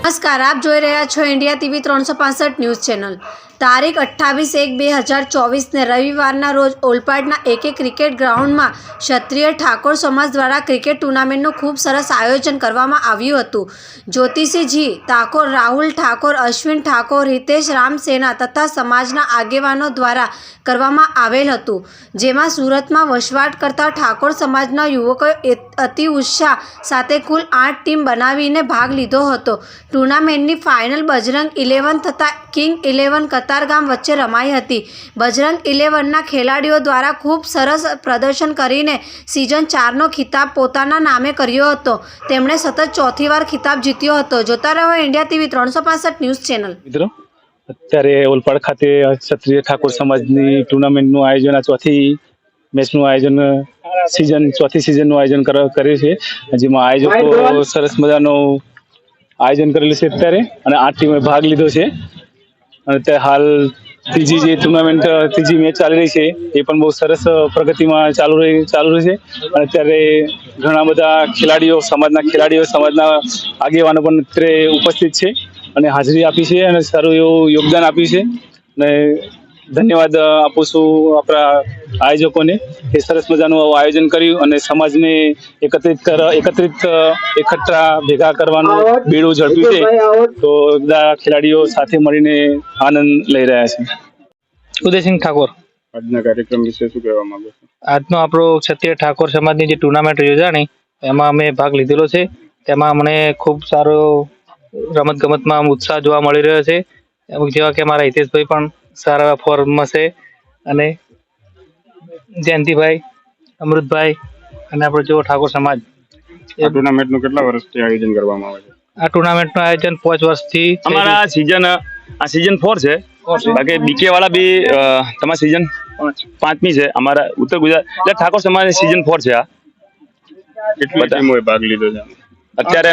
નમસ્કાર, આપ જોઈ રહ્યા છો ઇન્ડિયા ટીવી 365 ન્યૂઝ ચેનલ। તારીખ 28/1/2024 ને રવિવારના રોજ ઓલપાડના એકે ક્રિકેટ ગ્રાઉન્ડમાં ક્ષત્રિય ઠાકોર સમાજ દ્વારા ક્રિકેટ ટુર્નામેન્ટનું ખૂબ સરસ આયોજન કરવામાં આવ્યું હતું। જ્યોતિષીજી ઠાકોર, રાહુલ ઠાકોર, અશ્વિન ઠાકોર, હિતેશ રામસેના તથા સમાજના આગેવાનો દ્વારા કરવામાં આવેલ હતું, જેમાં સુરતમાં વસવાટ કરતા ઠાકોર સમાજના યુવકોએ અતિ ઉત્સાહ સાથે કુલ 8 ટીમ બનાવીને ભાગ લીધો હતો। ટુર્નામેન્ટની ફાઇનલ બજરંગ 11 તથા કિંગ 11 કતારગામ વચ્ચે રમાઈ હતી। બજરંગ 11ના ખેલાડીઓ દ્વારા ખૂબ સરસ પ્રદર્શન કરીને સિઝન 4નો ખિતાબ પોતાના નામે કર્યો હતો। તેમણે સતત ચોથી વાર ખિતાબ જીત્યો હતો। જોતા રહો ઇન્ડિયા ટીવી 365 ન્યૂઝ ચેનલ। મિત્રો, અત્યારે ઓલપાડ ખાતે ક્ષત્રિય ઠાકોર સમાજની ટુર્નામેન્ટનું આયોજન, આ ચોથી મેચનું આયોજન, ચોથી સિઝનનું આયોજન કર્યું છે, જેમાં આયોજકો સરસ મજાનું આયોજન કરેલું છે અત્યારે, અને 8 ટીમે ભાગ લીધો છે। અને અત્યારે હાલ ત્રીજી મેચ ચાલી રહી છે, એ પણ બહુ સરસ પ્રગતિમાં ચાલુ રહી છે। અને અત્યારે ઘણા બધા ખેલાડીઓ, સમાજના આગેવાનો પણ અત્યારે ઉપસ્થિત છે અને હાજરી આપી છે અને સારું એવું યોગદાન આપ્યું છે। અને ધન્યવાદ આપું છું આપણા આયોજકોને, એ સરસ મજાનું આયોજન કર્યું અને સમાજને એકઠા ભેગા કરવાનું બીડું ઝડપ્યું છે। તો બધા ખેલાડીઓ સાથે મળીને આનંદ લઈ રહ્યા છે। ઉદયસિંહ ઠાકોર, આજના કાર્યક્રમ વિશે શું કહેવા માંગો છો? આજનો આપણો ક્ષત્રિય ઠાકોર સમાજની જે ટુર્નામેન્ટ યોજાણી એમાં અમે ભાગ લીધેલો છે। તેમાં મને ખૂબ સારો રમતગમતમાં ઉત્સાહ જોવા મળી રહ્યો છે, જેવા કે અમારા હિતેશભાઈ પણ સારા એવા ફોર્મમાં છે, અને જયંતિભાઈ, અમૃતભાઈ અને આપણો જેવો ઠાકોર સમાજ। આ ટુર્નામેન્ટનું કેટલા વર્ષથી આયોજન કરવામાં આવે છે? આ ટુર્નામેન્ટનું આયોજન 5 વર્ષથી અમારા સીઝન 4 છે, બાકી બીકે વાળા બી તમારી સીઝન 5મી છે। અમારા ઉત્તર ગુજરાત એટલે ઠાકોર સમાજની સીઝન 4 છે। આ કેટલી ટીમોએ ભાગ લીધો છે? અત્યારે